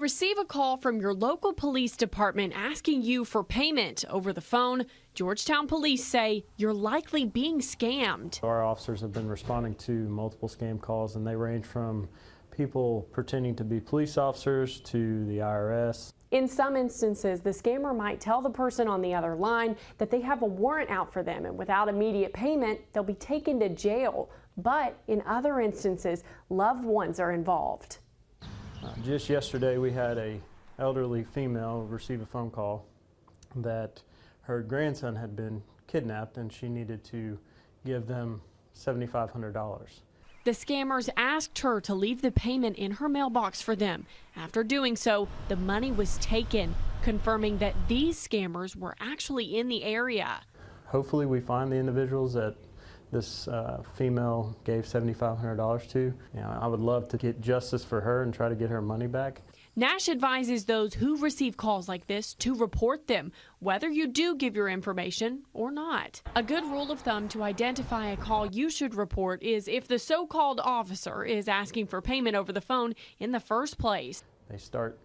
Receive a call from your local police department asking you for payment over the phone. Georgetown police say you're likely being scammed. Our officers have been responding to multiple scam calls, and they range from people pretending to be police officers to the IRS. In some instances, the scammer might tell the person on the other line that they have a warrant out for them, and without immediate payment, they'll be taken to jail. But in other instances, loved ones are involved. Just yesterday, we had an elderly female receive a phone call that her grandson had been kidnapped and she needed to give them $7,500. The scammers asked her to leave the payment in her mailbox for them. After doing so, the money was taken, confirming that these scammers were actually in the area. Hopefully we find the individuals that this female gave $7,500 to. I would love to get justice for her and try to get her money back. Nash advises those who receive calls like this to report them, whether you do give your information or not. A good rule of thumb to identify a call you should report is if the so-called officer is asking for payment over the phone in the first place. They start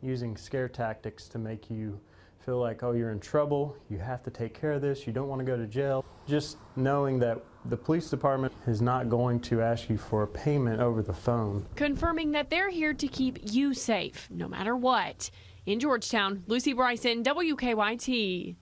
using scare tactics to make you feel like, oh, you're in trouble, you have to take care of this, you don't want to go to jail. Just knowing that the police department is not going to ask you for a payment over the phone. Confirming that they're here to keep you safe, no matter what. In Georgetown, Lucy Bryson, WKYT.